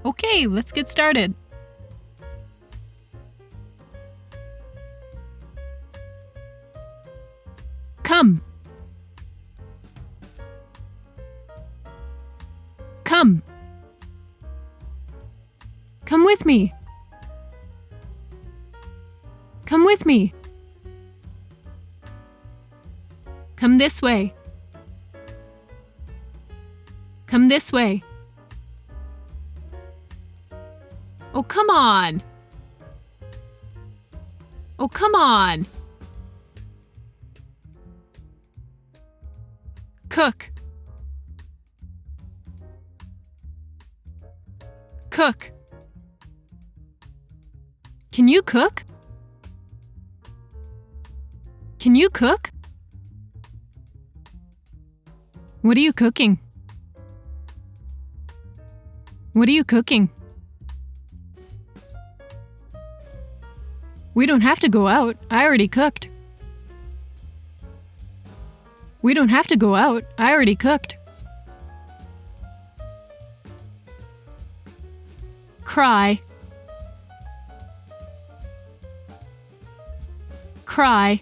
Okay, let's get started. Come. Come. Come with me. Come with me. Come this way. Come this way. Oh, come on. Oh, come on. Cook. Cook. Can you cook? Can you cook? What are you cooking? What are you cooking? We don't have to go out. I already cooked. We don't have to go out. I already cooked. Cry. Cry.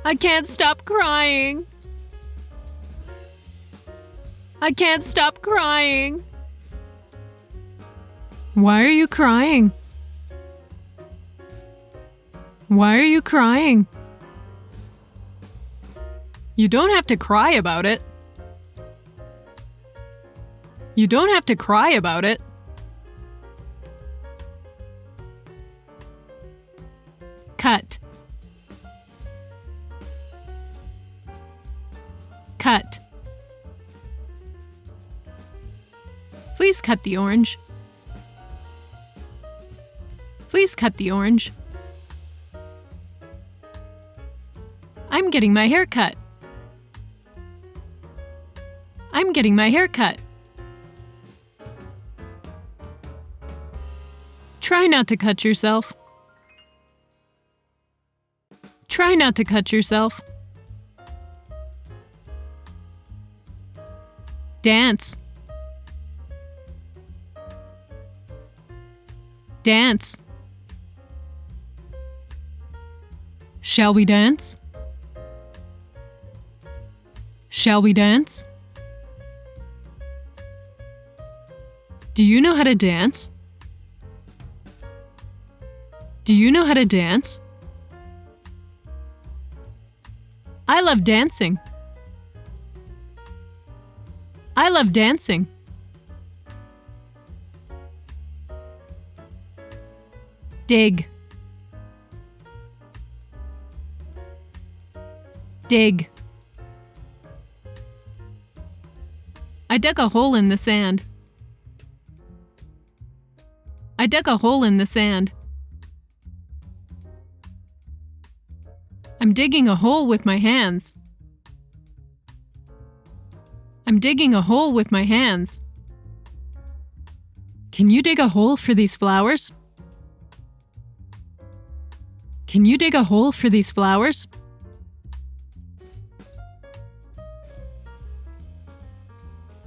I can't stop crying. I can't stop crying. Why are you crying? Why are you crying? You don't have to cry about it. You don't have to cry about it. Cut. Cut. Please cut the orange. Please cut the orange. I'm getting my hair cut. I'm getting my hair cut. Try not to cut yourself. Try not to cut yourself. Dance. Dance. Shall we dance? Shall we dance? Do you know how to dance? Do you know how to dance? I love dancing. I love dancing. Dig. Dig. I dug a hole in the sand. I dug a hole in the sand. I'm digging a hole with my hands. I'm digging a hole with my hands. Can you dig a hole for these flowers? Can you dig a hole for these flowers?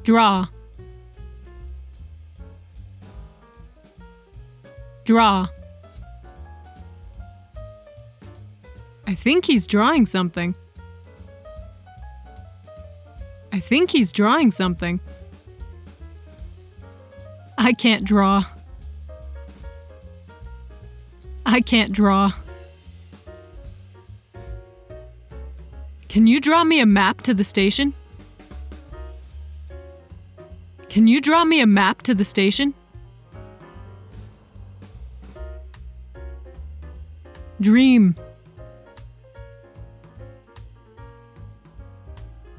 Draw. Draw. I think he's drawing something. I think he's drawing something. I can't draw. I can't draw. Can you draw me a map to the station? Can you draw me a map to the station? Dream.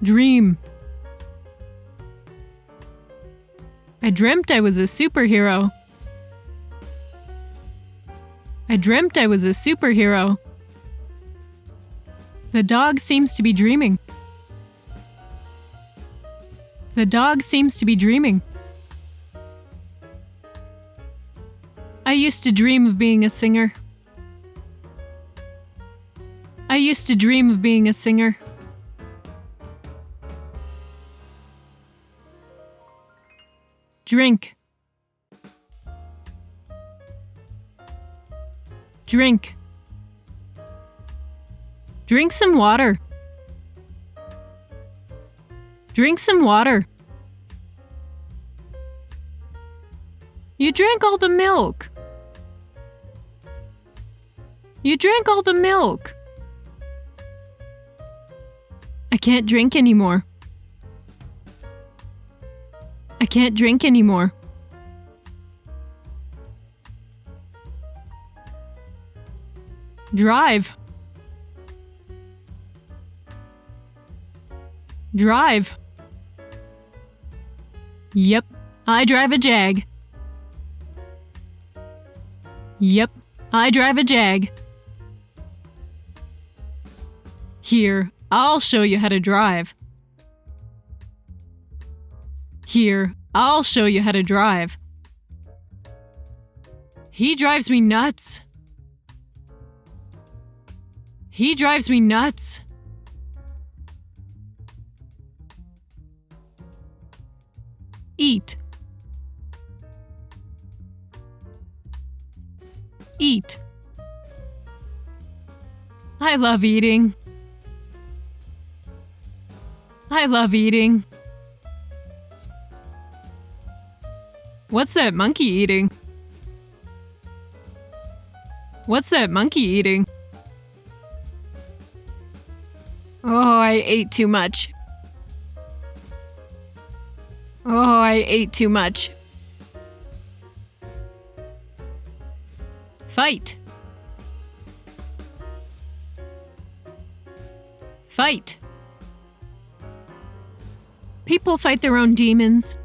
Dream. I dreamt I was a superhero. I dreamt I was a superhero. The dog seems to be dreaming. The dog seems to be dreaming. I used to dream of being a singer. I used to dream of being a singer. drink, drink. Drink some water. Drink some water. You drank all the milk. You drank all the milk. I can't drink anymore. I can't drink anymore. Drive. Drive. Yep, I drive a Jag. Yep, I drive a Jag. Here, I'll show you how to drive. Here, I'll show you how to drive. He drives me nuts. He drives me nuts. Eat. Eat. I love eating. I love eating. What's that monkey eating? What's that monkey eating? Oh, I ate too much. Oh, I ate too much. Fight. Fight. People fight their own demons.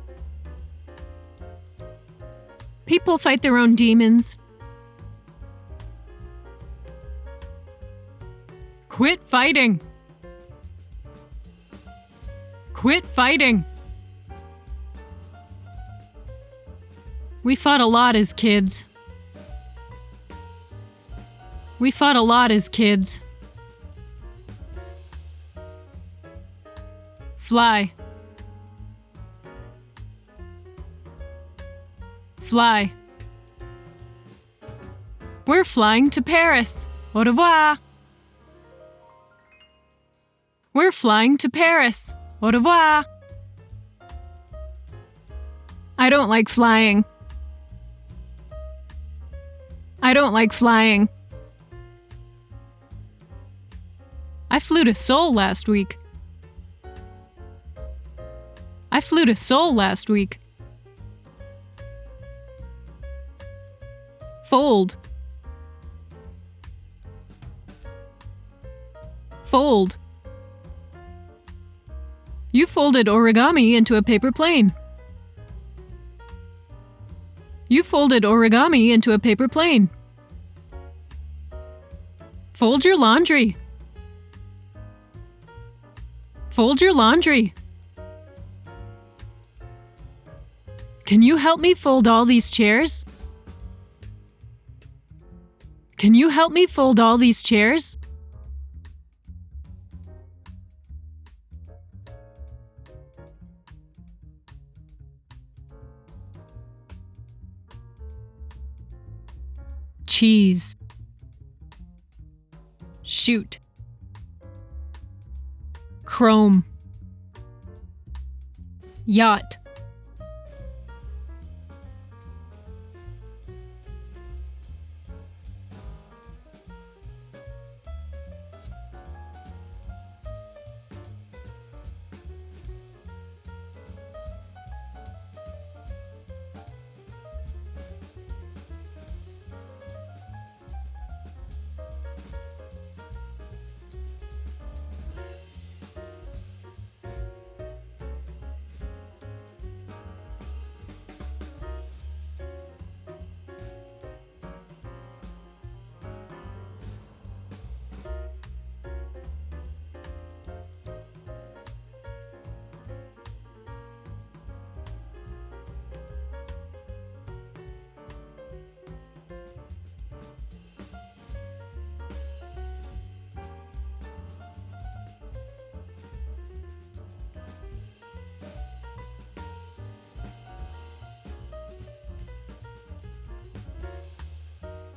People fight their own demons. Quit fighting. Quit fighting. We fought a lot as kids. We fought a lot as kids. Fly. Fly. We're flying to Paris. Au revoir. We're flying to Paris. Au revoir. I don't like flying. I don't like flying. I flew to Seoul last week. I flew to Seoul last week. Fold. Fold. You folded origami into a paper plane. You folded origami into a paper plane. Fold your laundry. Fold your laundry. Can you help me fold all these chairs? Can you help me fold all these chairs? Cheese. Shoot. Chrome. Yacht.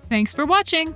Thanks for watching!